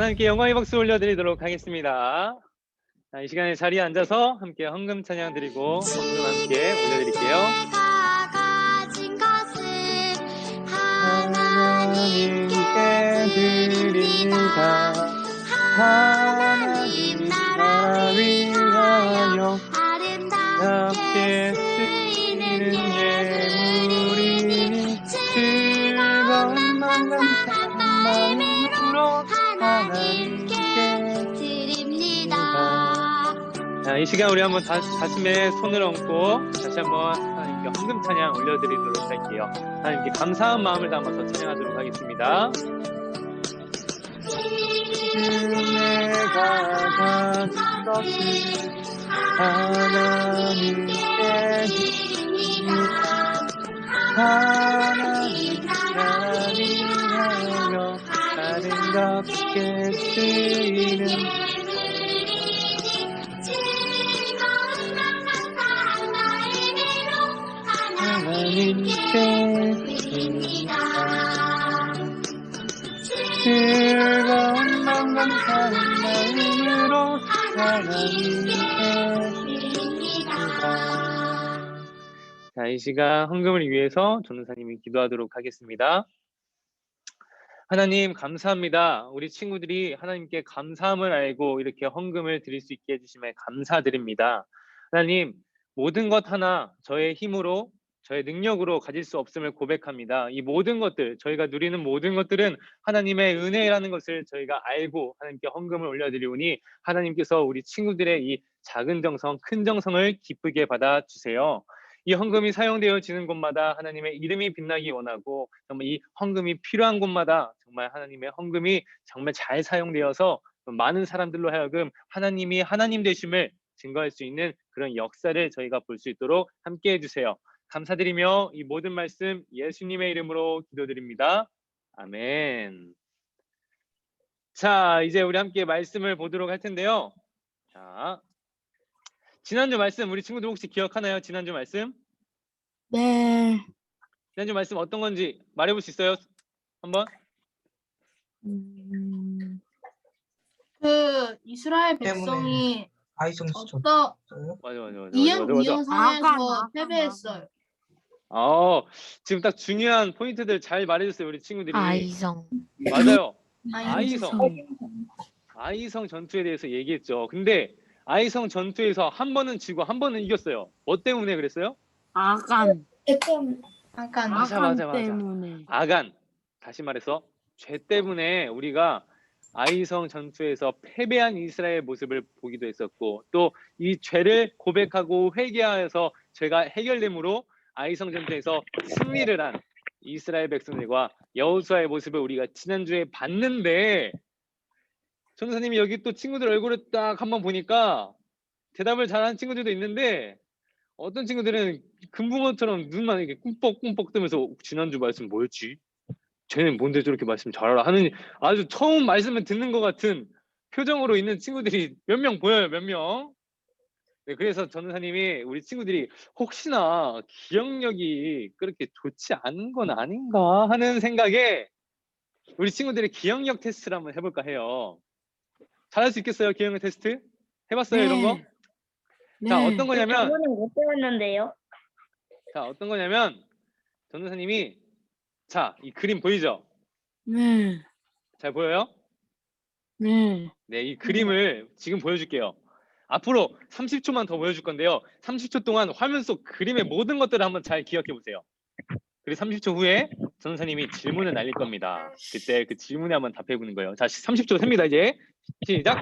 하나님께 영광의 박수 올려드리도록 하겠습니다. 자, 이 시간에 자리에 앉아서 함께 헌금 찬양 드리고 헌금 함께 올려드릴게요. 하나님께 드립니다. 하나님 나라 위하여 아름답게 쓰이는 예물이니 즐거운 마음으로 하나님께 드립니다. 자, 이 시간 우리 한번 가슴에 손을 얹고 다시 한번 하나님께 헌금 찬양 올려드리도록 할게요. 하나님께 감사한 마음을 담아서 찬양하도록 하겠습니다. 내가 가진 것을 하나님께 드립니다. 하나님 나라 위하여 아름답게 쓰이는 하나님께 드립니다. 즐거운 마음 감사한 마음으로 하나님께 드립니다. 자, 이 시간 헌금을 위해서 전도사님이 기도하도록 하겠습니다. 하나님 감사합니다. 우리 친구들이 하나님께 감사함을 알고 이렇게 헌금을 드릴 수 있게 해주심에 감사드립니다. 하나님, 모든 것 하나 저의 힘으로 저의 능력으로 가질 수 없음을 고백합니다. 이 모든 것들, 저희가 누리는 모든 것들은 하나님의 은혜라는 것을 저희가 알고 하나님께 헌금을 올려드리오니 하나님께서 우리 친구들의 이 작은 정성, 큰 정성을 기쁘게 받아주세요. 이 헌금이 사용되어지는 곳마다 하나님의 이름이 빛나기 원하고 정말 이 헌금이 필요한 곳마다 정말 하나님의 헌금이 정말 잘 사용되어서 많은 사람들로 하여금 하나님이 하나님 되심을 증거할 수 있는 그런 역사를 저희가 볼 수 있도록 함께 해주세요. 감사드리며 이 모든 말씀 예수님의 이름으로 기도드립니다. 아멘. 자, 이제 우리 함께 말씀을 보도록 할 텐데요. 자, 지난주 말씀 우리 친구들 혹시 기억하나요? 지난주 말씀? 네. 지난주 말씀 어떤 건지 말해볼 수 있어요? 한번? 그 이스라엘 백성이 아이성 시절. 맞아. 이영상에서 패배했어요. 지금 딱 중요한 포인트들 잘 말해줬어요, 우리 친구들이. 아이성. 맞아요. 아이성 전투에 대해서 얘기했죠. 근데 아이성 전투에서 한 번은 지고 한 번은 이겼어요. 뭐 때문에 그랬어요? 아간. 맞아. 때문에. 아간. 다시 말해서 죄 때문에 우리가 아이성 전투에서 패배한 이스라엘 모습을 보기도 했었고 또 이 죄를 고백하고 회개하여서 죄가 해결됨으로 아이성 전투에서 승리를 한 이스라엘 백성들과 여호수아의 모습을 우리가 지난주에 봤는데 전도사님이 여기 또 친구들 얼굴을 딱 한번 보니까 대답을 잘하는 친구들도 있는데 어떤 친구들은 금붕어처럼 눈만 이렇게 꿈뻑꿈뻑 뜨면서 지난주 말씀 뭐였지? 쟤는 뭔데 저렇게 말씀 잘 알아? 하는 아주 처음 말씀을 듣는 것 같은 표정으로 있는 친구들이 몇 명 보여요, 몇 명. 네, 그래서 전도사님이 우리 친구들이 혹시나 기억력이 그렇게 좋지 않은 건 아닌가 하는 생각에 우리 친구들의 기억력 테스트를 한번 해볼까 해요. 잘할 수 있겠어요? 기억력 테스트? 해봤어요? 네. 이런 거? 네. 자, 어떤 거냐면 저번에 못 배웠는데요. 자, 어떤 거냐면 전도사님이 자, 이 그림 보이죠? 네. 잘 보여요? 네. 네, 이 그림을 지금 보여줄게요. 앞으로 30초만 더 보여줄 건데요. 30초 동안 화면 속 그림의 모든 것들을 한번 잘 기억해 보세요. 그리고 30초 후에 전도사님이 질문을 날릴 겁니다. 그때 그 질문에 한번 답해 보는 거예요. 자, 30초 셉니다. 이제 시작.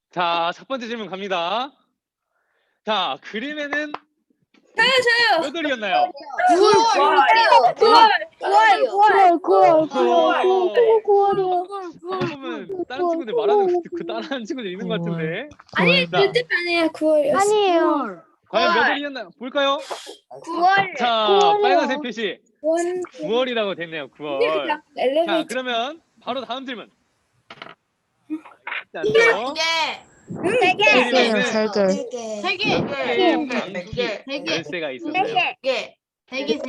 자, 첫 번째 질문 갑니다. 자, 그림에는 몇 월이었나요? 9월이요. 보면 다른 친구들 말하는 그 따라하는 친구들 있는 것 같은데. 아니, 자, 절대 아니에요. 9월이요. 아니에요. 과연 몇 월이었나요? 볼까요? 9월. 자, 빨간색 표시. 원 9월이라고 됐네요. 9월. 자, 엘리베이터 그러면 바로 다음 질문. 자, 두 또 개. 세 개는 세 개. 몇 개의 방귀 세 개. 열쇠가 있었어요? 개. 세 개. 두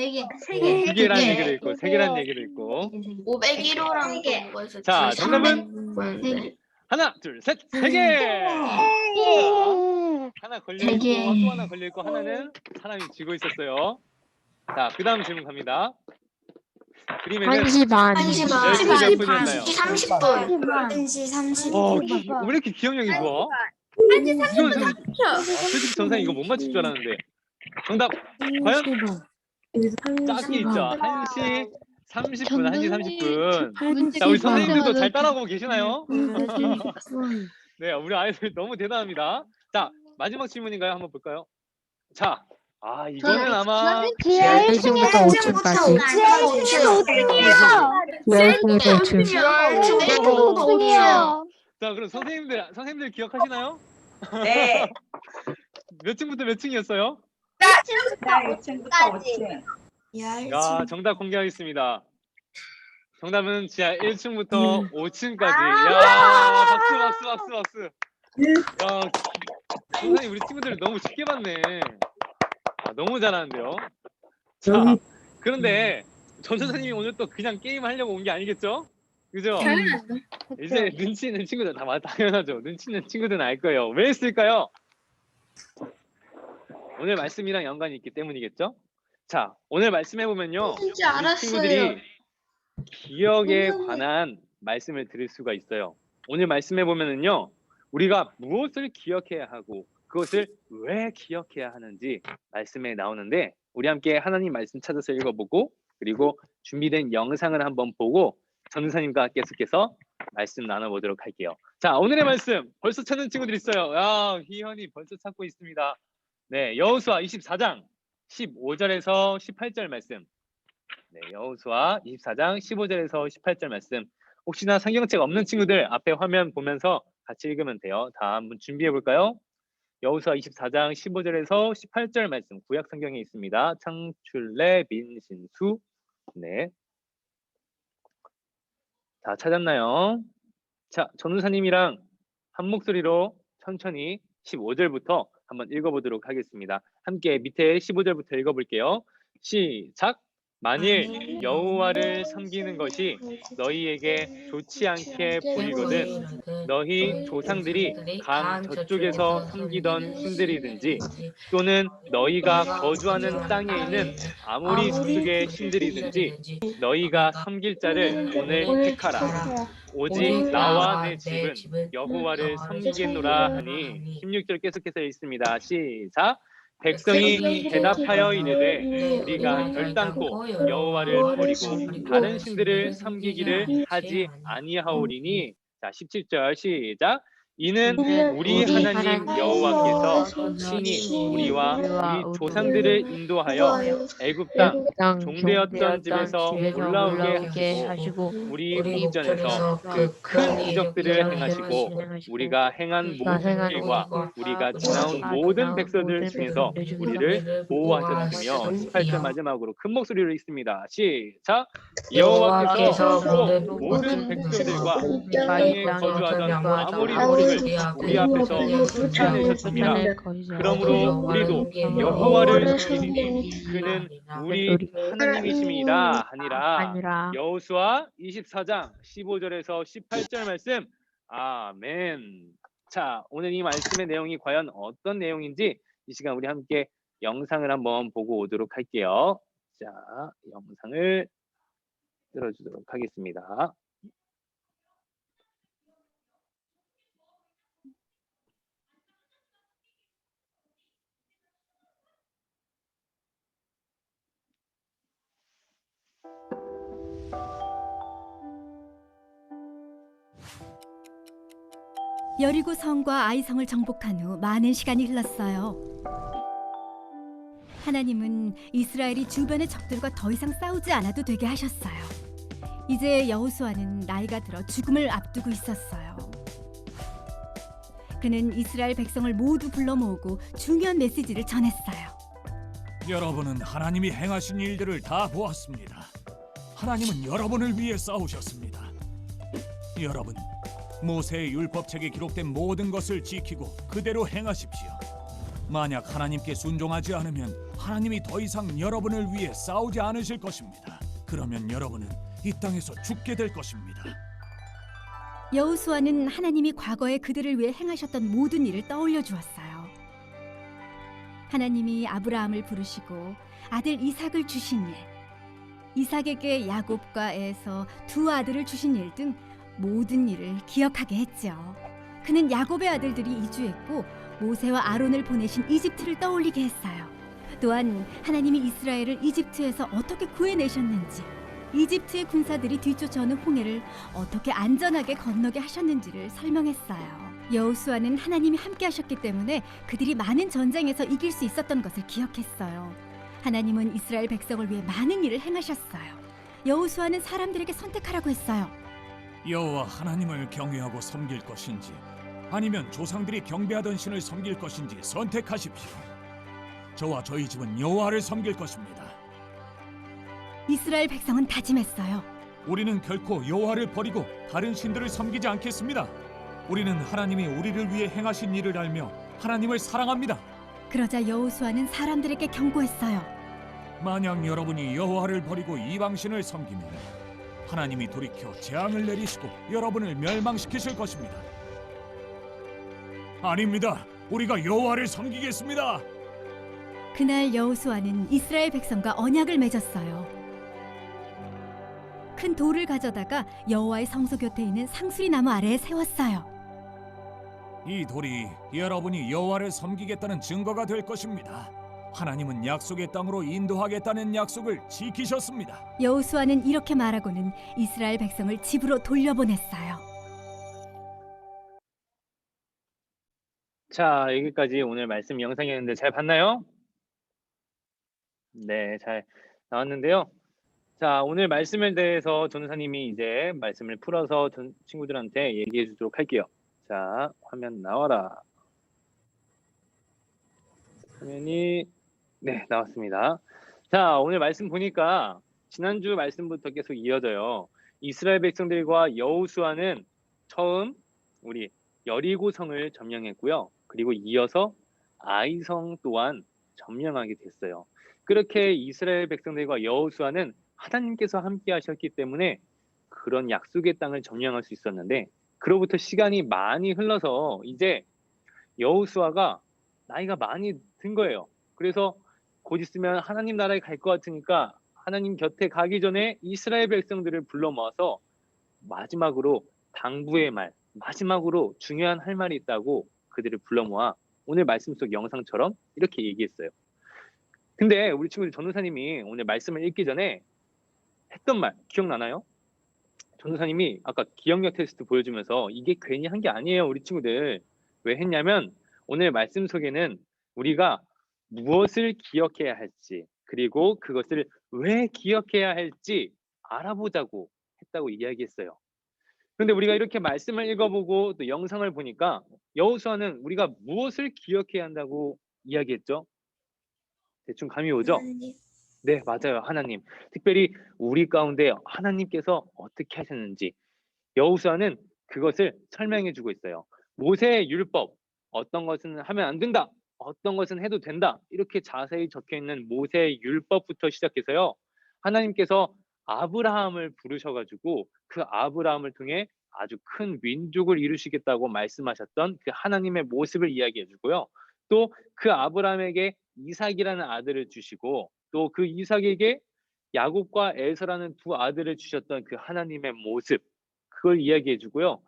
개라는 얘기도 있고 세 개라는 얘기도 있고. 501호랑 또 뭐가 있었지? 자, 정답은 세 개. 하나, 둘, 셋, 세 개. 하나 걸려 세 개. 있고 또 하나 걸려 있고 하나는 사람이 쥐고 있었어요. 자, 그다음 질문 갑니다. 그림에는 1시 반. 1시 반. 10시 몇 분이었나요? 30분. 1시 30분. 왜 이렇게 기억력이 좋아? 솔직히 전사님 이거 못 맞힐 줄 알았는데. 정답 과연? 짝이 있죠. 1시 30분, 1시 30분. 자, 우리 선생님들도 잘 따라오고 계시나요? 네, 우리 아이들 너무 대단합니다. 자, 마지막 질문인가요? 한번 볼까요? 자, 이거는 아마 1층부터 5층까지. 10층부터 5층. 자, 그럼 선생님들 기억하시나요? 네. 몇 층부터 몇 층이었어요? 5층부터 5층. 야, 정답 공개하겠습니다. 정답은 지하 1층부터 5층까지. 야, 박수. 야, 선생님 우리 친구들 너무 쉽게 봤네. 너무 잘하는데요. 자, 그런데 전 선생님이 오늘 또 그냥 게임 하려고 온 게 아니겠죠? 그죠? 이제 눈치 있는 친구들 다 당연하죠. 눈치 있는 친구들은 알 거예요. 왜 했을까요? 오늘 말씀이랑 연관이 있기 때문이겠죠? 자, 오늘 말씀해 보면요. 진지 우리 알았어요. 친구들이 기억에 관한 말씀을 들을 수가 있어요. 오늘 말씀해 보면은요. 우리가 무엇을 기억해야 하고 그것을 왜 기억해야 하는지 말씀에 나오는데 우리 함께 하나님 말씀 찾아서 읽어보고 그리고 준비된 영상을 한번 보고 전도사님과 계속해서 말씀 나눠보도록 할게요. 자, 오늘의 말씀 벌써 찾는 친구들 있어요. 야, 희현이 벌써 찾고 있습니다. 네, 여호수아 24장 15절에서 18절 말씀. 네, 여호수아 24장 15절에서 18절 말씀. 혹시나 성경책 없는 친구들 앞에 화면 보면서 같이 읽으면 돼요. 다 한번 준비해 볼까요? 여호수아 24장 15절에서 18절 말씀 구약 성경에 있습니다. 창출래 민신수. 네. 자, 찾았나요? 자, 전우사님이랑 한 목소리로 천천히 15절부터 한번 읽어보도록 하겠습니다. 함께 밑에 15절부터 읽어볼게요. 시작! 만일 여호와를 섬기는 것이 너희에게 좋지 않게 보이거든 너희 조상들이 강 저쪽에서 섬기던 신들이든지 또는 너희가 거주하는 땅에 있는 아모리 족속의 신들이든지 너희가 섬길 자를 오늘 택하라. 오직 나와 내 집은 여호와를 섬기겠노라 하니 16절 계속해서 읽습니다. 시작! 백성이 대답하여 이르되 우리가 결단코 여호와를 버리고 다른 신들을 섬기기를 하지 아니하오리니. 자, 17절 시작! 이는 우리 하나님 여호와께서 친히 우리와 우리 조상들을 인도하여 애굽 땅 종되었던 집에서 올라오게 하시고 우리 목전에서 그 큰 기적들을 행하시고 우리가 행한 모든 일과 우리가 지나온 모든 백성들 중에서 우리를 보호하셨으며 18절 마지막으로 큰 목소리로 읽습니다. 시작! 여호와께서 모든 백성들과 땅에 거주하던 아모리 족속을 우리 앞에서 쫓아내셨습니다. 그러므로 우리도 여호와를 섬기니 그는 우리 하나님이심이라 하니라. 여호수아 24장 15절에서 18절 말씀. 아멘. 자, 오늘 이 말씀의 내용이 과연 어떤 내용인지 이 시간 우리 함께 영상을 한번 보고 오도록 할게요. 자, 영상을 들어주도록 하겠습니다. 여리고 성과 아이 성을 정복한 후 많은 시간이 흘렀어요. 하나님은 이스라엘이 주변의 적들과 더 이상 싸우지 않아도 되게 하셨어요. 이제 여호수아는 나이가 들어 죽음을 앞두고 있었어요. 그는 이스라엘 백성을 모두 불러 모으고 중요한 메시지를 전했어요. 여러분은 하나님이 행하신 일들을 다 보았습니다. 하나님은 여러분을 위해 싸우셨습니다. 여러분, 모세의 율법책에 기록된 모든 것을 지키고 그대로 행하십시오. 만약 하나님께 순종하지 않으면 하나님이 더 이상 여러분을 위해 싸우지 않으실 것입니다. 그러면 여러분은 이 땅에서 죽게 될 것입니다. 여호수아는 하나님이 과거에 그들을 위해 행하셨던 모든 일을 떠올려 주었어요. 하나님이 아브라함을 부르시고 아들 이삭을 주신 일, 이삭에게 야곱과 에서 두 아들을 주신 일 등 모든 일을 기억하게 했죠. 그는 야곱의 아들들이 이주했고 모세와 아론을 보내신 이집트를 떠올리게 했어요. 또한 하나님이 이스라엘을 이집트에서 어떻게 구해내셨는지, 이집트의 군사들이 뒤쫓아오는 홍해를 어떻게 안전하게 건너게 하셨는지를 설명했어요. 여호수아는 하나님이 함께 하셨기 때문에 그들이 많은 전쟁에서 이길 수 있었던 것을 기억했어요. 하나님은 이스라엘 백성을 위해 많은 일을 행하셨어요. 여호수아는 사람들에게 선택하라고 했어요. 여호와 하나님을 경외하고 섬길 것인지 아니면 조상들이 경배하던 신을 섬길 것인지 선택하십시오. 저와 저희 집은 여호와를 섬길 것입니다. 이스라엘 백성은 다짐했어요. 우리는 결코 여호와를 버리고 다른 신들을 섬기지 않겠습니다. 우리는 하나님이 우리를 위해 행하신 일을 알며 하나님을 사랑합니다. 그러자 여호수아는 사람들에게 경고했어요. 만약 여러분이 여호와를 버리고 이방신을 섬기면 하나님이 돌이켜 재앙을 내리시고 여러분을 멸망시키실 것입니다. 아닙니다. 우리가 여호와를 섬기겠습니다. 그날 여호수아는 이스라엘 백성과 언약을 맺었어요. 큰 돌을 가져다가 여호와의 성소 곁에 있는 상수리 나무 아래에 세웠어요. 이 돌이 여러분이 여호와를 섬기겠다는 증거가 될 것입니다. 하나님은 약속의 땅으로 인도하겠다는 약속을 지키셨습니다. 여호수아는 이렇게 말하고는 이스라엘 백성을 집으로 돌려보냈어요. 자, 여기까지 오늘 말씀 영상이었는데 잘 봤나요? 네, 잘 나왔는데요. 자, 오늘 말씀에 대해서 전도사님이 이제 말씀을 풀어서 친구들한테 얘기해 주도록 할게요. 자, 화면 나와라. 화면이 네, 나왔습니다. 자, 오늘 말씀 보니까 지난주 말씀부터 계속 이어져요. 이스라엘 백성들과 여호수아는 처음 우리 여리고성을 점령했고요. 그리고 이어서 아이성 또한 점령하게 됐어요. 그렇게 이스라엘 백성들과 여호수아는 하나님께서 함께 하셨기 때문에 그런 약속의 땅을 점령할 수 있었는데, 그로부터 시간이 많이 흘러서 이제 여호수아가 나이가 많이 든 거예요. 그래서 곧 있으면 하나님 나라에 갈 것 같으니까 하나님 곁에 가기 전에 이스라엘 백성들을 불러 모아서 마지막으로 당부의 말, 마지막으로 중요한 할 말이 있다고 그들을 불러 모아 오늘 말씀 속 영상처럼 이렇게 얘기했어요. 근데 우리 친구들 전도사님이 오늘 말씀을 읽기 전에 했던 말 기억나나요? 전도사님이 아까 기억력 테스트 보여주면서 이게 괜히 한 게 아니에요, 우리 친구들. 왜 했냐면 오늘 말씀 속에는 우리가 무엇을 기억해야 할지, 그리고 그것을 왜 기억해야 할지 알아보자고 했다고 이야기했어요. 그런데 우리가 이렇게 말씀을 읽어보고 또 영상을 보니까 여호수아는 우리가 무엇을 기억해야 한다고 이야기했죠? 대충 감이 오죠? 네, 맞아요. 하나님. 특별히 우리 가운데 하나님께서 어떻게 하셨는지 여호수아는 그것을 설명해 주고 있어요. 모세의 율법, 어떤 것은 하면 안 된다, 어떤 것은 해도 된다, 이렇게 자세히 적혀 있는 모세의 율법부터 시작해서요, 하나님께서 아브라함을 부르셔가지고 그 아브라함을 통해 아주 큰 민족을 이루시겠다고 말씀하셨던 그 하나님의 모습을 이야기해 주고요. 또 그 아브라함에게 이삭이라는 아들을 주시고 또 그 이삭에게 야곱과 에서라는 두 아들을 주셨던 그 하나님의 모습, 그걸 이야기해 주고요.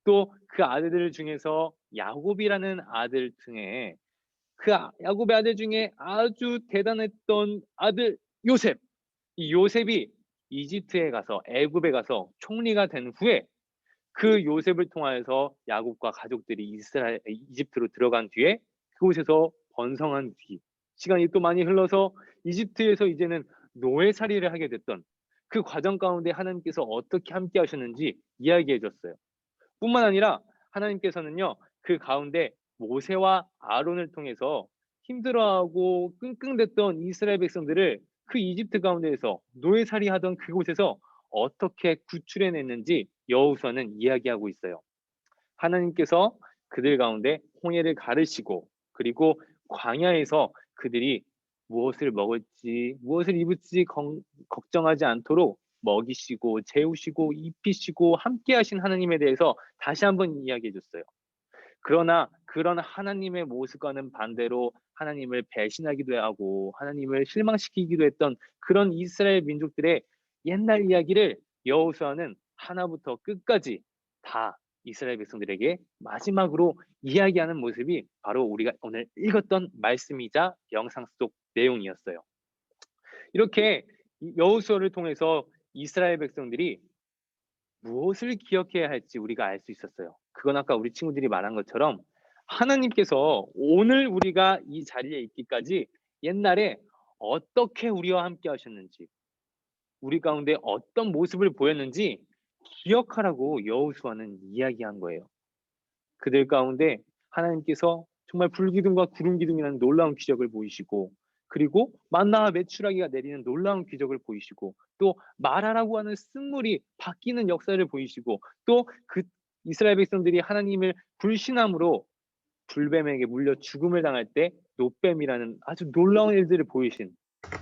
또 그 아들들 중에서 야곱이라는 아들 중에 그 야곱의 아들 중에 아주 대단했던 아들 요셉, 이 요셉이 이집트에 가서 애굽에 가서 총리가 된 후에 그 요셉을 통하여서 야곱과 가족들이 이집트로 들어간 뒤에 그곳에서 번성한 뒤 시간이 또 많이 흘러서 이집트에서 이제는 노예살이를 하게 됐던 그 과정 가운데 하나님께서 어떻게 함께 하셨는지 이야기해 줬어요. 뿐만 아니라 하나님께서는요, 그 가운데 모세와 아론을 통해서 힘들어하고 끙끙댔던 이스라엘 백성들을 그 이집트 가운데에서 노예살이 하던 그곳에서 어떻게 구출해냈는지 여호수아는 이야기하고 있어요. 하나님께서 그들 가운데 홍해를 가르시고 그리고 광야에서 그들이 무엇을 먹을지 무엇을 입을지 걱정하지 않도록 먹이시고 재우시고 입히시고 함께 하신 하나님에 대해서 다시 한번 이야기해 줬어요. 그러나 그런 하나님의 모습과는 반대로 하나님을 배신하기도 하고 하나님을 실망시키기도 했던 그런 이스라엘 민족들의 옛날 이야기를 여호수아는 하나부터 끝까지 다 이스라엘 백성들에게 마지막으로 이야기하는 모습이 바로 우리가 오늘 읽었던 말씀이자 영상 속 내용이었어요. 이렇게 여호수아를 통해서 이스라엘 백성들이 무엇을 기억해야 할지 우리가 알 수 있었어요. 그건 아까 우리 친구들이 말한 것처럼 하나님께서 오늘 우리가 이 자리에 있기까지 옛날에 어떻게 우리와 함께 하셨는지 우리 가운데 어떤 모습을 보였는지 기억하라고 여호수아는 이야기한 거예요. 그들 가운데 하나님께서 정말 불기둥과 구름기둥이라는 놀라운 기적을 보이시고 그리고 만나와 메추라기가 내리는 놀라운 기적을 보이시고 또 마라라고 하는 쓴물이 바뀌는 역사를 보이시고 또 그 이스라엘 백성들이 하나님을 불신함으로 불뱀에게 물려 죽음을 당할 때 노뱀이라는 아주 놀라운 일들을 보이신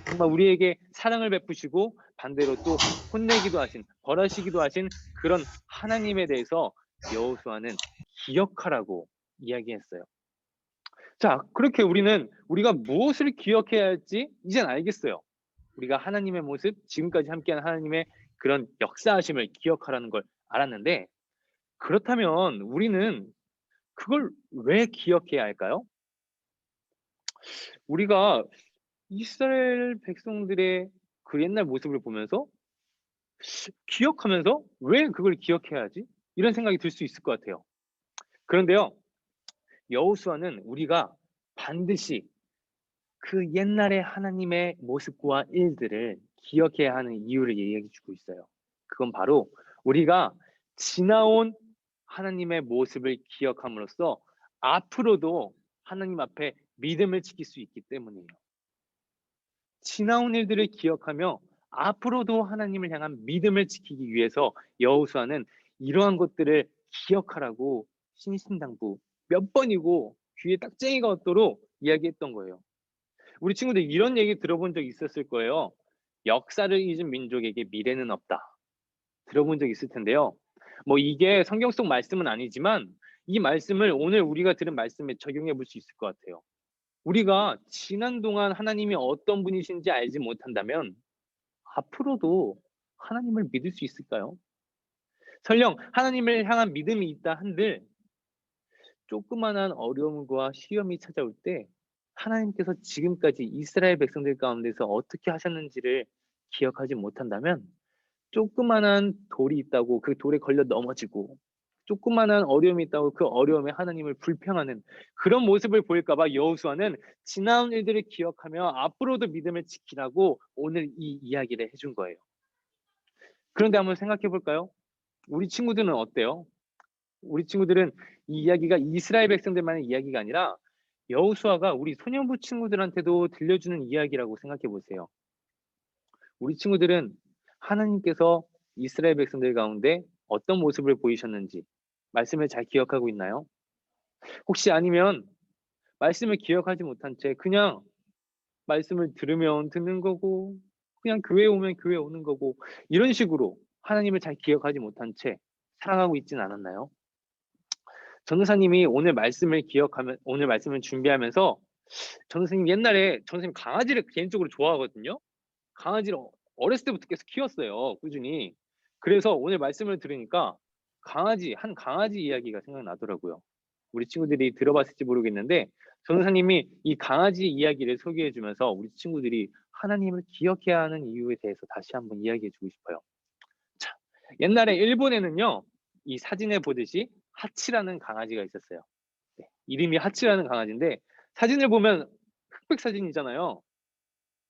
정말 우리에게 사랑을 베푸시고 반대로 또 혼내기도 하신 벌하시기도 하신 그런 하나님에 대해서 여호수아는 기억하라고 이야기했어요. 자, 그렇게 우리가 무엇을 기억해야 할지 이젠 알겠어요. 우리가 하나님의 모습, 지금까지 함께한 하나님의 그런 역사하심을 기억하라는 걸 알았는데 그렇다면 우리는 그걸 왜 기억해야 할까요? 우리가 이스라엘 백성들의 그 옛날 모습을 보면서 기억하면서 왜 그걸 기억해야 하지? 이런 생각이 들 수 있을 것 같아요. 그런데요, 여호수아는 우리가 반드시 그 옛날의 하나님의 모습과 일들을 기억해야 하는 이유를 얘기해 주고 있어요. 그건 바로 우리가 지나온 하나님의 모습을 기억함으로써 앞으로도 하나님 앞에 믿음을 지킬 수 있기 때문이에요. 지나온 일들을 기억하며 앞으로도 하나님을 향한 믿음을 지키기 위해서 여호수아는 이러한 것들을 기억하라고 신신당부 몇 번이고 귀에 딱쟁이가 얻도록 이야기했던 거예요. 우리 친구들 이런 얘기 들어본 적 있었을 거예요. 역사를 잊은 민족에게 미래는 없다. 들어본 적 있을 텐데요. 뭐 이게 성경 속 말씀은 아니지만 이 말씀을 오늘 우리가 들은 말씀에 적용해 볼 수 있을 것 같아요. 우리가 지난 동안 하나님이 어떤 분이신지 알지 못한다면 앞으로도 하나님을 믿을 수 있을까요? 설령 하나님을 향한 믿음이 있다 한들 조그만한 어려움과 시험이 찾아올 때 하나님께서 지금까지 이스라엘 백성들 가운데서 어떻게 하셨는지를 기억하지 못한다면 조그만한 돌이 있다고 그 돌에 걸려 넘어지고 조그만한 어려움이 있다고 그 어려움에 하나님을 불평하는 그런 모습을 보일까 봐 여호수아는 지나온 일들을 기억하며 앞으로도 믿음을 지키라고 오늘 이 이야기를 해준 거예요. 그런데 한번 생각해 볼까요? 우리 친구들은 어때요? 우리 친구들은 이 이야기가 이스라엘 백성들만의 이야기가 아니라 여호수아가 우리 소년부 친구들한테도 들려주는 이야기라고 생각해 보세요. 우리 친구들은 하나님께서 이스라엘 백성들 가운데 어떤 모습을 보이셨는지 말씀을 잘 기억하고 있나요? 혹시 아니면 말씀을 기억하지 못한 채 그냥 말씀을 들으면 듣는 거고 그냥 교회 오면 교회 오는 거고 이런 식으로 하나님을 잘 기억하지 못한 채 살아가고 있지는 않았나요? 전도사님이 오늘 말씀을 준비하면서 전도사님 옛날에 전도사님 강아지를 개인적으로 좋아하거든요. 강아지를 어렸을 때부터 계속 키웠어요. 꾸준히. 그래서 오늘 말씀을 들으니까 한 강아지 이야기가 생각나더라고요. 우리 친구들이 들어봤을지 모르겠는데 전도사님이 이 강아지 이야기를 소개해 주면서 우리 친구들이 하나님을 기억해야 하는 이유에 대해서 다시 한번 이야기해 주고 싶어요. 자, 옛날에 일본에는요. 이 사진에 보듯이 하치라는 강아지가 있었어요. 네, 이름이 하치라는 강아지인데 사진을 보면 흑백 사진이잖아요.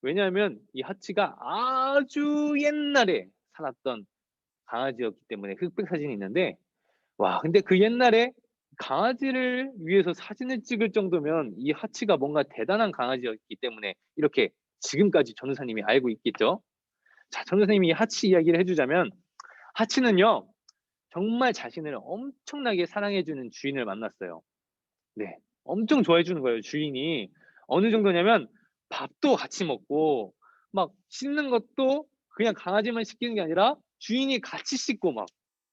왜냐하면 이 하치가 아주 옛날에 살았던 강아지였기 때문에 흑백 사진이 있는데 와 근데 그 옛날에 강아지를 위해서 사진을 찍을 정도면 이 하치가 뭔가 대단한 강아지였기 때문에 이렇게 지금까지 전도사님이 알고 있겠죠. 자, 전도사님이 이 하치 이야기를 해주자면, 하치는요 정말 자신을 엄청나게 사랑해주는 주인을 만났어요. 네, 엄청 좋아해주는 거예요. 주인이 어느 정도냐면 밥도 같이 먹고 막 씻는 것도 그냥 강아지만 씻기는 게 아니라 주인이 같이 씻고 막,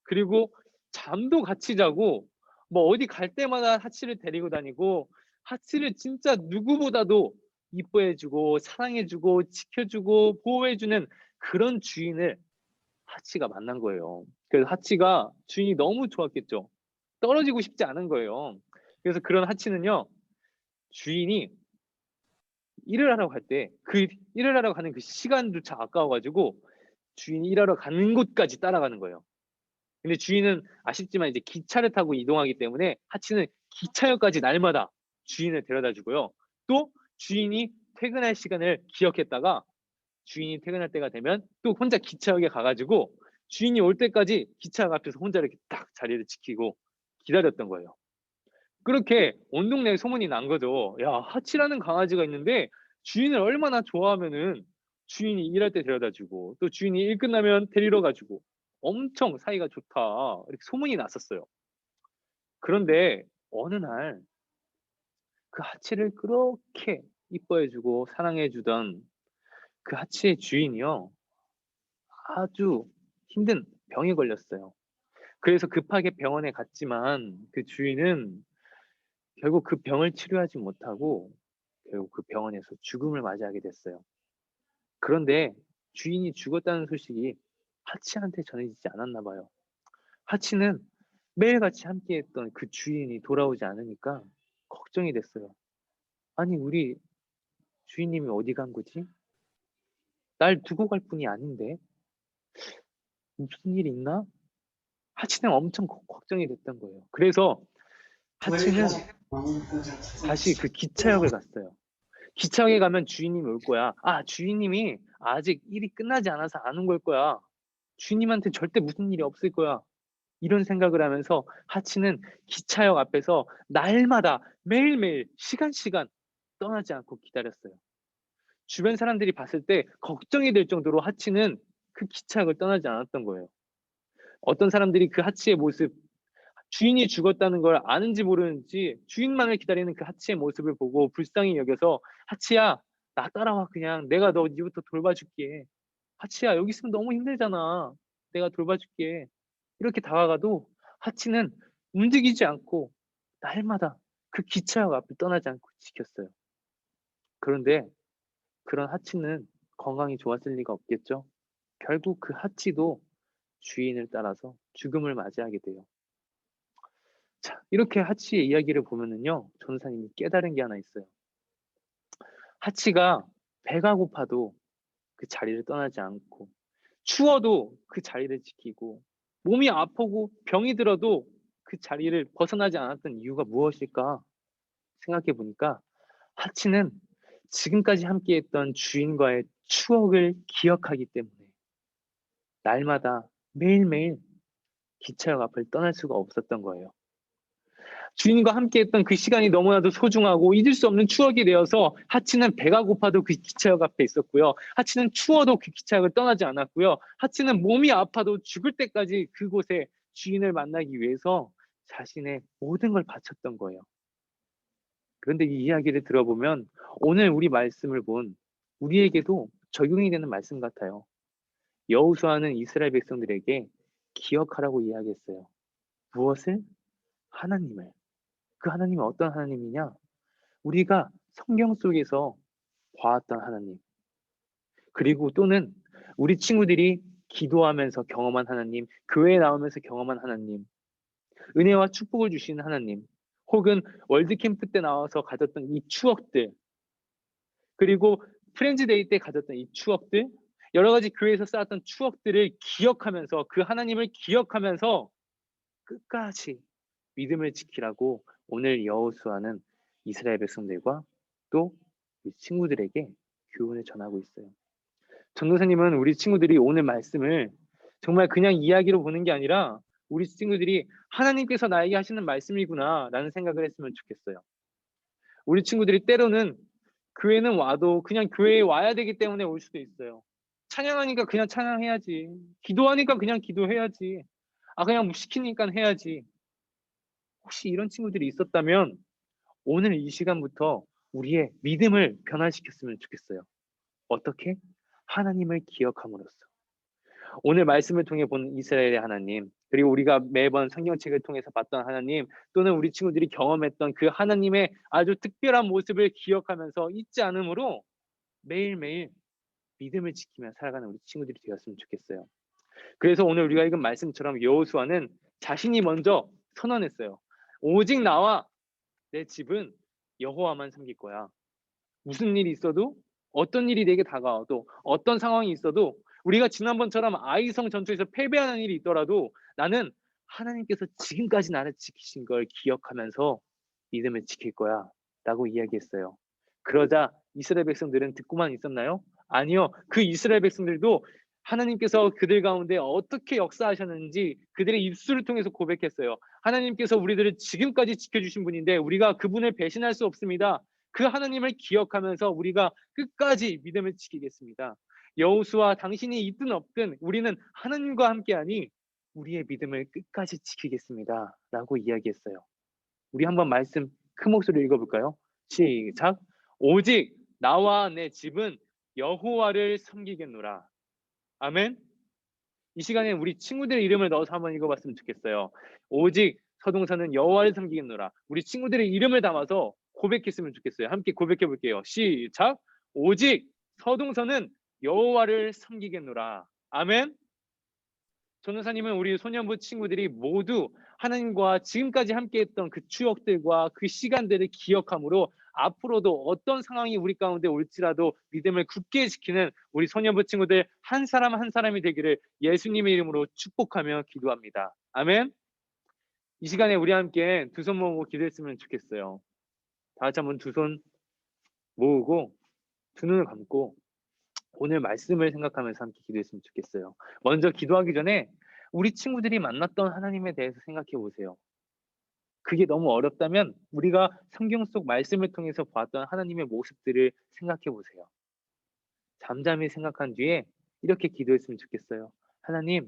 그리고 잠도 같이 자고, 뭐 어디 갈 때마다 하치를 데리고 다니고, 하치를 진짜 누구보다도 이뻐해주고 사랑해주고 지켜주고 보호해주는 그런 주인을 하치가 만난 거예요. 그래서 하치가 주인이 너무 좋았겠죠. 떨어지고 싶지 않은 거예요. 그래서 그런 하치는요, 주인이 일을 하러 갈 때 그 일을 하러 가는 그 시간조차 아까워가지고 주인이 일하러 가는 곳까지 따라가는 거예요. 근데 주인은 아쉽지만 이제 기차를 타고 이동하기 때문에 하치는 기차역까지 날마다 주인을 데려다 주고요. 또 주인이 퇴근할 시간을 기억했다가 주인이 퇴근할 때가 되면 또 혼자 기차역에 가가지고 주인이 올 때까지 기차역 앞에서 혼자 이렇게 딱 자리를 지키고 기다렸던 거예요. 그렇게 온 동네에 소문이 난 거죠. 야, 하치라는 강아지가 있는데 주인을 얼마나 좋아하면은 주인이 일할 때 데려다 주고 또 주인이 일 끝나면 데리러 가지고 엄청 사이가 좋다, 이렇게 소문이 났었어요. 그런데 어느 날 그 하치를 그렇게 이뻐해주고 사랑해주던 그 하치의 주인이요, 아주 힘든 병에 걸렸어요. 그래서 급하게 병원에 갔지만 그 주인은 결국 그 병을 치료하지 못하고 결국 그 병원에서 죽음을 맞이하게 됐어요. 그런데 주인이 죽었다는 소식이 하치한테 전해지지 않았나 봐요. 하치는 매일같이 함께했던 그 주인이 돌아오지 않으니까 걱정이 됐어요. 아니, 우리 주인님이 어디 간 거지? 날 두고 갈 분이 아닌데 무슨 일 있나? 하치는 엄청 걱정이 됐던 거예요. 그래서 하치는 다시 그 기차역을 갔어요. 기차역에 가면 주인님이 올 거야. 아, 주인님이 아직 일이 끝나지 않아서 안 온 걸 거야. 주인님한테 절대 무슨 일이 없을 거야. 이런 생각을 하면서 하치는 기차역 앞에서 날마다 매일매일 시간 떠나지 않고 기다렸어요. 주변 사람들이 봤을 때 걱정이 될 정도로 하치는 그 기차역을 떠나지 않았던 거예요. 어떤 사람들이 그 하치의 모습, 주인이 죽었다는 걸 아는지 모르는지 주인만을 기다리는 그 하치의 모습을 보고 불쌍히 여겨서, 하치야, 나 따라와, 그냥 내가 너 이제부터 돌봐줄게. 하치야, 여기 있으면 너무 힘들잖아. 내가 돌봐줄게. 이렇게 다가가도 하치는 움직이지 않고 날마다 그 기차역 앞을 떠나지 않고 지켰어요. 그런데 그런 하치는 건강이 좋았을 리가 없겠죠. 결국 그 하치도 주인을 따라서 죽음을 맞이하게 돼요. 자, 이렇게 하치의 이야기를 보면은요, 전사님이 깨달은 게 하나 있어요. 하치가 배가 고파도 그 자리를 떠나지 않고, 추워도 그 자리를 지키고, 몸이 아프고 병이 들어도 그 자리를 벗어나지 않았던 이유가 무엇일까 생각해 보니까, 하치는 지금까지 함께했던 주인과의 추억을 기억하기 때문에 날마다 매일매일 기차역 앞을 떠날 수가 없었던 거예요. 주인과 함께했던 그 시간이 너무나도 소중하고 잊을 수 없는 추억이 되어서 하치는 배가 고파도 그 기차역 앞에 있었고요. 하치는 추워도 그 기차역을 떠나지 않았고요. 하치는 몸이 아파도 죽을 때까지 그곳에 주인을 만나기 위해서 자신의 모든 걸 바쳤던 거예요. 그런데 이 이야기를 들어보면 오늘 우리 말씀을 본 우리에게도 적용이 되는 말씀 같아요. 여호수아는 이스라엘 백성들에게 기억하라고 이야기했어요. 무엇을? 하나님을. 그 하나님은 어떤 하나님이냐? 우리가 성경 속에서 봐왔던 하나님, 그리고 또는 우리 친구들이 기도하면서 경험한 하나님, 교회에 나오면서 경험한 하나님, 은혜와 축복을 주시는 하나님, 혹은 월드캠프 때 나와서 가졌던 이 추억들, 그리고 프렌즈데이 때 가졌던 이 추억들, 여러 가지 교회에서 쌓았던 추억들을 기억하면서, 그 하나님을 기억하면서 끝까지 믿음을 지키라고 오늘 여호수아는 이스라엘 백성들과 또 우리 친구들에게 교훈을 전하고 있어요. 전도사님은 우리 친구들이 오늘 말씀을 정말 그냥 이야기로 보는 게 아니라 우리 친구들이 하나님께서 나에게 하시는 말씀이구나 라는 생각을 했으면 좋겠어요. 우리 친구들이 때로는 교회는 와도 그냥 교회에 와야 되기 때문에 올 수도 있어요. 찬양하니까 그냥 찬양해야지. 기도하니까 그냥 기도해야지. 그냥 뭐 시키니까 해야지. 혹시 이런 친구들이 있었다면 오늘 이 시간부터 우리의 믿음을 변화시켰으면 좋겠어요. 어떻게? 하나님을 기억함으로써. 오늘 말씀을 통해 본 이스라엘의 하나님, 그리고 우리가 매번 성경책을 통해서 봤던 하나님, 또는 우리 친구들이 경험했던 그 하나님의 아주 특별한 모습을 기억하면서 잊지 않으므로 매일매일 믿음을 지키며 살아가는 우리 친구들이 되었으면 좋겠어요. 그래서 오늘 우리가 읽은 말씀처럼 여호수아는 자신이 먼저 선언했어요. 오직 나와 내 집은 여호와만 섬길 거야. 무슨 일이 있어도, 어떤 일이 내게 다가와도, 어떤 상황이 있어도, 우리가 지난번처럼 아이성 전투에서 패배하는 일이 있더라도 나는 하나님께서 지금까지 나를 지키신 걸 기억하면서 믿음을 지킬 거야 라고 이야기했어요. 그러자 이스라엘 백성들은 듣고만 있었나요? 아니요. 그 이스라엘 백성들도 하나님께서 그들 가운데 어떻게 역사하셨는지 그들의 입술을 통해서 고백했어요. 하나님께서 우리들을 지금까지 지켜주신 분인데 우리가 그분을 배신할 수 없습니다. 그 하나님을 기억하면서 우리가 끝까지 믿음을 지키겠습니다. 여호수아, 당신이 있든 없든 우리는 하나님과 함께하니 우리의 믿음을 끝까지 지키겠습니다 라고 이야기했어요. 우리 한번 말씀 큰 목소리로 읽어볼까요? 시작. 오직 나와 내 집은 여호와를 섬기겠노라. 아멘. 이 시간에 우리 친구들의 이름을 넣어서 한번 읽어봤으면 좋겠어요. 오직 서동서는 여호와를 섬기겠노라. 우리 친구들의 이름을 담아서 고백했으면 좋겠어요. 함께 고백해 볼게요. 시작. 오직 서동서는 여호와를 섬기겠노라. 아멘. 전도사님은 우리 소년부 친구들이 모두 하나님과 지금까지 함께했던 그 추억들과 그 시간들을 기억함으로 앞으로도 어떤 상황이 우리 가운데 올지라도 믿음을 굳게 지키는 우리 소년부 친구들 한 사람 한 사람이 되기를 예수님의 이름으로 축복하며 기도합니다. 아멘. 이 시간에 우리 함께 두 손 모으고 기도했으면 좋겠어요. 다 같이 한번 두 손 모으고 두 눈을 감고 오늘 말씀을 생각하면서 함께 기도했으면 좋겠어요. 먼저 기도하기 전에 우리 친구들이 만났던 하나님에 대해서 생각해 보세요. 그게 너무 어렵다면 우리가 성경 속 말씀을 통해서 보았던 하나님의 모습들을 생각해 보세요. 잠잠히 생각한 뒤에 이렇게 기도했으면 좋겠어요. 하나님,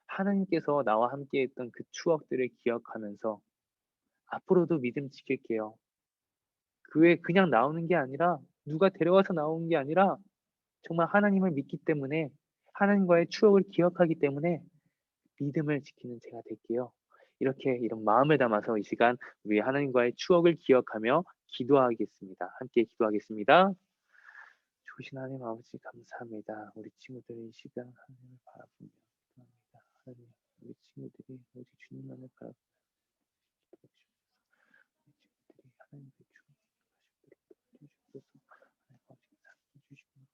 하나님께서 나와 함께 했던 그 추억들을 기억하면서 앞으로도 믿음 지킬게요. 교회 그냥 나오는 게 아니라 누가 데려와서 나오는 게 아니라 정말 하나님을 믿기 때문에 하나님과의 추억을 기억하기 때문에 믿음을 지키는 제가 될게요. 이렇게 이런 마음을 담아서 이 시간 우리 하나님과의 추억을 기억하며 기도하겠습니다. 함께 기도하겠습니다. 좋으신 하나님 아버지 감사합니다. 우리 친구들이 이 시간 하나님을 바라보며 기도합니다. 하나님, 우리 친구들이 오직 주님만을 바라보며 우리 친구들이 하나님의 추억을 기억하시도록 도와주셔서 하나님 아버지 사랑해 주시고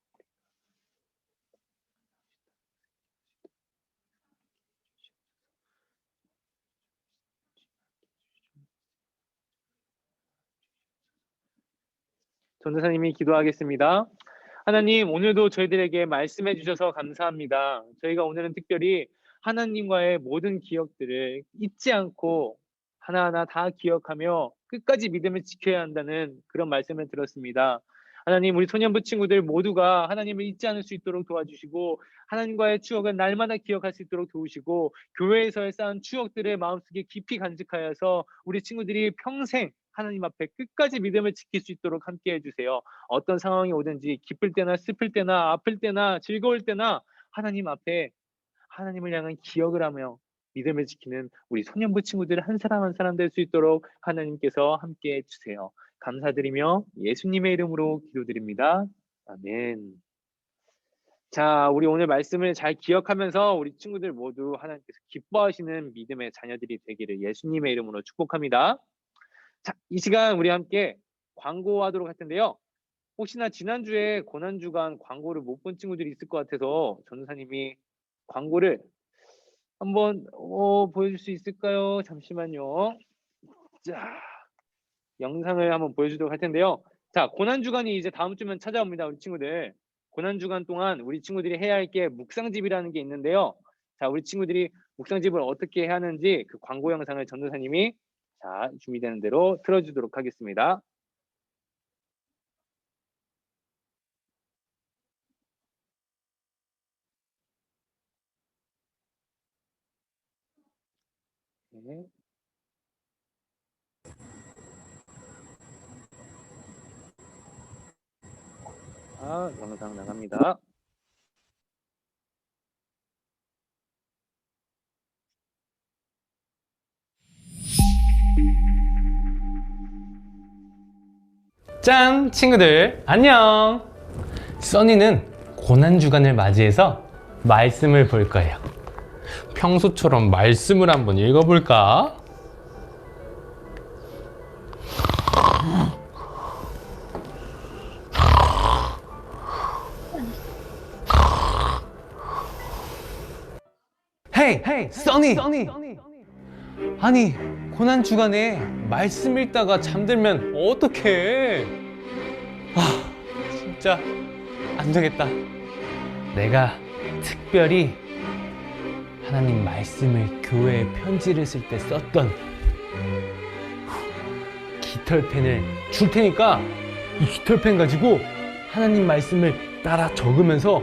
전도사님이 기도하겠습니다. 하나님, 오늘도 저희들에게 말씀해 주셔서 감사합니다. 저희가 오늘은 특별히 하나님과의 모든 기억들을 잊지 않고 하나하나 다 기억하며 끝까지 믿음을 지켜야 한다는 그런 말씀을 들었습니다. 하나님, 우리 소년부 친구들 모두가 하나님을 잊지 않을 수 있도록 도와주시고 하나님과의 추억을 날마다 기억할 수 있도록 도우시고 교회에서의 쌓은 추억들을 마음속에 깊이 간직하여서 우리 친구들이 평생 하나님 앞에 끝까지 믿음을 지킬 수 있도록 함께 해주세요. 어떤 상황이 오든지 기쁠 때나 슬플 때나 아플 때나 즐거울 때나 하나님 앞에 하나님을 향한 기억을 하며 믿음을 지키는 우리 소년부 친구들 한 사람 한 사람 될 수 있도록 하나님께서 함께 해주세요. 감사드리며 예수님의 이름으로 기도드립니다. 아멘. 자, 우리 오늘 말씀을 잘 기억하면서 우리 친구들 모두 하나님께서 기뻐하시는 믿음의 자녀들이 되기를 예수님의 이름으로 축복합니다. 자, 이 시간 우리 함께 광고하도록 할 텐데요. 혹시나 지난주에 고난주간 광고를 못 본 친구들이 있을 것 같아서 전도사님이 광고를 한번 보여줄 수 있을까요? 잠시만요. 자, 영상을 한번 보여주도록 할 텐데요. 자, 고난주간이 이제 다음 주면 찾아옵니다. 우리 친구들. 고난주간 동안 우리 친구들이 해야 할 게 묵상집이라는 게 있는데요. 자, 우리 친구들이 묵상집을 어떻게 해야 하는지 그 광고 영상을 전도사님이 자, 준비되는 대로 틀어주도록 하겠습니다. 네. 아, 영상 나갑니다. 짠! 친구들 안녕! 써니는 고난주간을 맞이해서 말씀을 볼 거예요. 평소처럼 말씀을 한번 읽어볼까? 헤이! 써니! 아니 고난주간에 말씀 읽다가 잠들면 어떡해? 아 진짜 안 되겠다. 내가 특별히 하나님 말씀을 교회에 편지를 쓸 때 썼던 깃털펜을 줄 테니까 이 깃털펜 가지고 하나님 말씀을 따라 적으면서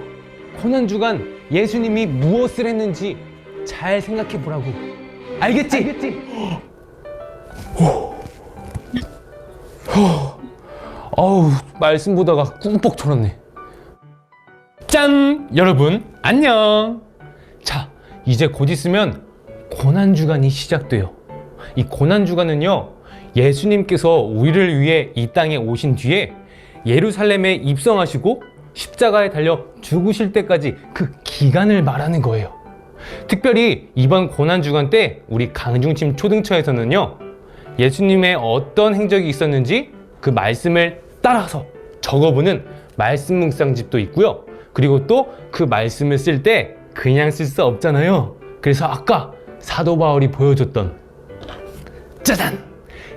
고난주간 예수님이 무엇을 했는지 잘 생각해 보라고. 알겠지? 어우, 말씀 보다가 꿈뻑 졸았네. 짠! 여러분, 안녕! 자, 이제 곧 있으면 고난주간이 시작돼요. 이 고난주간은요, 예수님께서 우리를 위해 이 땅에 오신 뒤에 예루살렘에 입성하시고 십자가에 달려 죽으실 때까지 그 기간을 말하는 거예요. 특별히 이번 고난주간 때 우리 강중침 초등처에서는요, 예수님의 어떤 행적이 있었는지 그 말씀을 따라서 적어보는 말씀 묵상집도 있고요. 그리고 또 그 말씀을 쓸 때 그냥 쓸 수 없잖아요. 그래서 아까 사도 바울이 보여줬던 짜잔!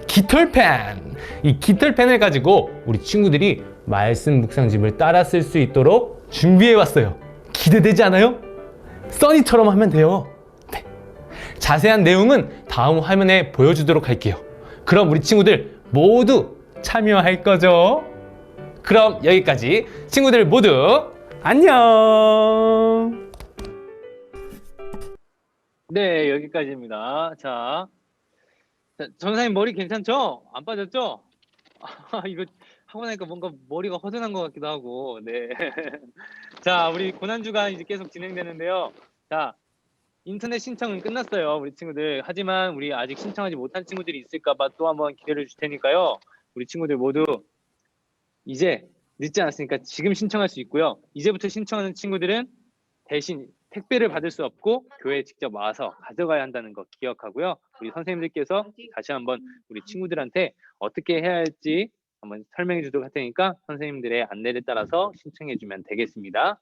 깃털펜! 이 깃털펜을 가지고 우리 친구들이 말씀 묵상집을 따라 쓸 수 있도록 준비해왔어요. 기대되지 않아요? 써니처럼 하면 돼요. 네. 자세한 내용은 다음 화면에 보여주도록 할게요. 그럼 우리 친구들 모두 참여할 거죠? 그럼 여기까지. 친구들 모두 안녕! 네, 여기까지입니다. 자, 전사님 머리 괜찮죠? 안 빠졌죠? 아, 이거 하고 나니까 뭔가 머리가 허전한 것 같기도 하고. 네. 자, 우리 고난주간 이제 계속 진행되는데요. 자, 인터넷 신청은 끝났어요, 우리 친구들. 하지만 우리 아직 신청하지 못한 친구들이 있을까봐 또 한번 기회를 줄 테니까요. 우리 친구들 모두 이제 늦지 않았으니까 지금 신청할 수 있고요. 이제부터 신청하는 친구들은 대신 택배를 받을 수 없고 교회에 직접 와서 가져가야 한다는 거 기억하고요. 우리 선생님들께서 다시 한번 우리 친구들한테 어떻게 해야 할지 한번 설명해 주도록 할 테니까 선생님들의 안내를 따라서 신청해 주면 되겠습니다.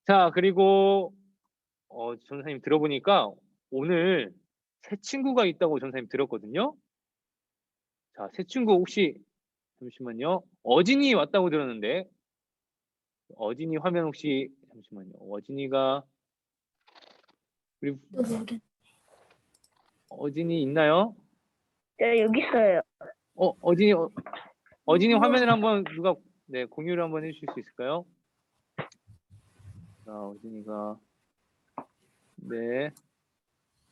자, 그리고 전사님 들어보니까 오늘 새 친구가 있다고 전사님 들었거든요. 자, 새 친구 혹시 잠시만요. 어진이 왔다고 들었는데 어진이 화면 혹시 잠시만요. 어진이가 우리 어진이 있나요? 네, 여기 있어요. 어진이 화면을 한번 누가 공유를 한번 해주실 수 있을까요? 자, 어진이가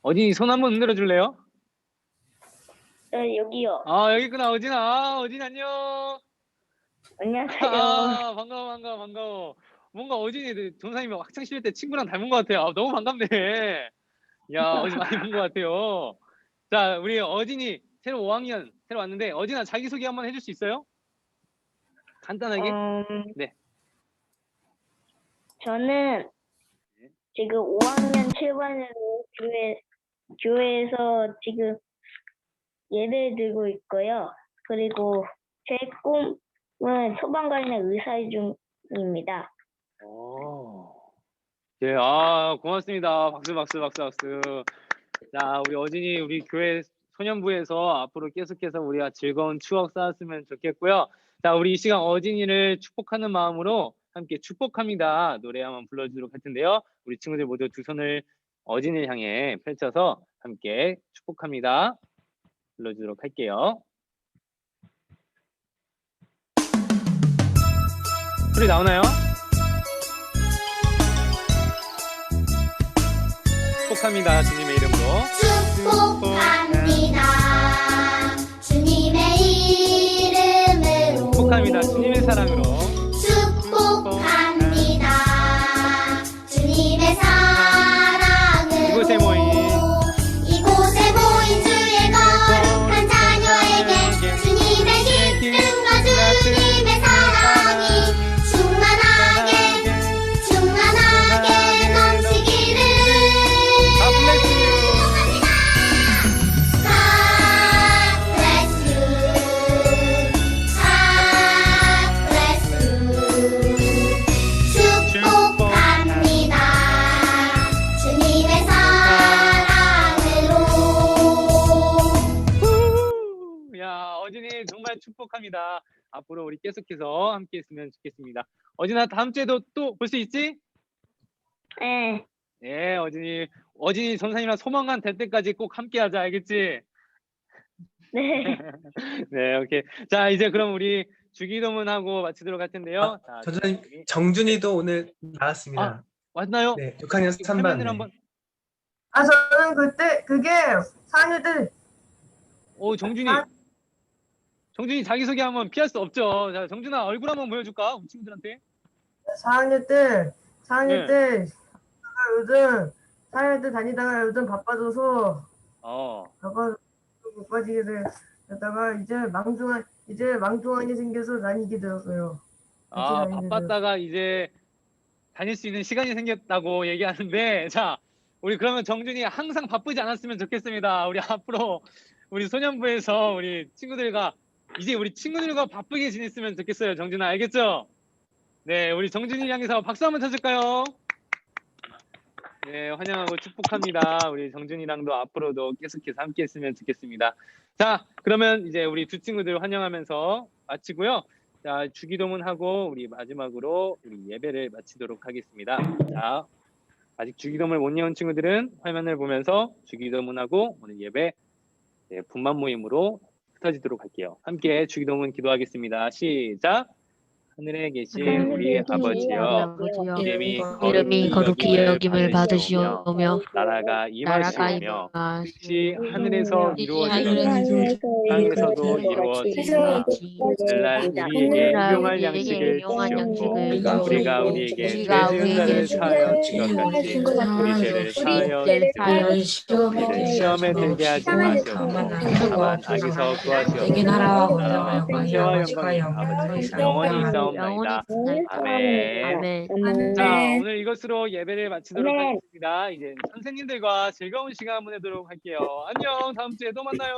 어진이 손 한번 흔들어 줄래요? 네, 여기요. 아, 여기 있구나. 어진아. 어진 안녕. 안녕하세요. 아, 반가워. 뭔가 어진이 전사님이 학창시절 때 친구랑 닮은 것 같아요. 아, 너무 반갑네. 야, 어진 많이 본 것 같아요. 자, 우리 어진이 새로 5학년 새로 왔는데 어진아 자기소개 한번 해줄 수 있어요? 간단하게? 네. 저는 지금 5학년 7반으로 교회에서 지금 예배를 드리고 있고요. 그리고 제 꿈은 소방관이나 의사 중입니다. 예, 고맙습니다. 박수. 자, 우리 어진이 우리 교회 소년부에서 앞으로 계속해서 우리가 즐거운 추억 쌓았으면 좋겠고요. 자, 우리 이 시간 어진이를 축복하는 마음으로 함께 축복합니다. 노래 한번 불러주도록 할 텐데요. 우리 친구들 모두 두 손을 어진이를 향해 펼쳐서 함께 축복합니다. 불러주도록 할게요. 소리 나오나요? 축복합니다. 주님의 이름으로. 축복합니다. 주님의 이름으로. 축복합니다. 주님의 사랑으로. 축복합니다. 주님의 사랑으로. 이곳에 모인 주의 거룩한 자녀에게 주님의 기쁨과 주님의 사랑이 충만하게 넘치기를. God bless you. 축복합니다. 주님의 사랑으로. 야, 어진이 정말 축복합니다. 앞으로 우리 계속해서 함께 했으면 좋겠습니다. 어진아, 다음 주에도 또 볼 수 있지? 네. 네, 어진이 전사님이랑 소망관 될 때까지 꼭 함께 하자, 알겠지? 네. 네, 오케이. 자, 이제 그럼 우리 주기도문하고 마치도록 할 텐데요. 자, 전사님, 우리- 정준이도 오늘 나왔습니다. 맞나요? 네, 6학년 3반. 화면을 한번. 저는 그게 4학년 때 오, 정준이 자기소개 한번 피할 수 없죠. 자, 정준아, 얼굴 한번 보여줄까? 우리 친구들한테. 4학년 때 네. 요즘 4학년 때 다니다가 요즘 바빠져서 못 빠지게 되다가 이제 망중한이 생겨서 다니게 되었어요. 아, 다니게 바빴다가 이제 다닐 수 있는 시간이 생겼다고 얘기하는데, 자, 우리 그러면 정준이 항상 바쁘지 않았으면 좋겠습니다. 우리 앞으로 우리 소년부에서 우리 친구들과 바쁘게 지냈으면 좋겠어요. 정준아, 알겠죠? 네, 우리 정준이 향해서 박수 한번 쳐줄까요? 네, 환영하고 축복합니다. 우리 정준이랑도 앞으로도 계속해서 함께 했으면 좋겠습니다. 자, 그러면 이제 우리 두 친구들 환영하면서 마치고요. 자, 주기도문하고 우리 마지막으로 우리 예배를 마치도록 하겠습니다. 자, 아직 주기도문을 못 외운 친구들은 화면을 보면서 주기도문하고 오늘 예배 분만 모임으로 흩어지도록 할게요. 함께 주기도문 기도하겠습니다. 시작. 하늘에 계신 우리 아버지여, 이름이 거룩히 여김을 받으시오며 나라가 나라가 임하시오며 임하시오며 뜻이 하늘에서 이루어지듯이 하늘에서 땅에서도 이루어지리라. 오늘날 우리에게 일용할 양식을 주시옵고 우리가 우리에게 죄 지은 자를 사하여 준 것 같이 우리 죄를 사하여 주시옵고 우리를 시험에 들게 하지 마시옵고 다만 악에서 구하시옵고 나라와 권세와 영광이 아버지 영원히 있사옵나이다. 아멘. 자, 오늘 이것으로 예배를 마치도록 하겠습니다. 이제 선생님들과 즐거운 시간 보내도록 할게요. 안녕. 다음 주에 또 만나요.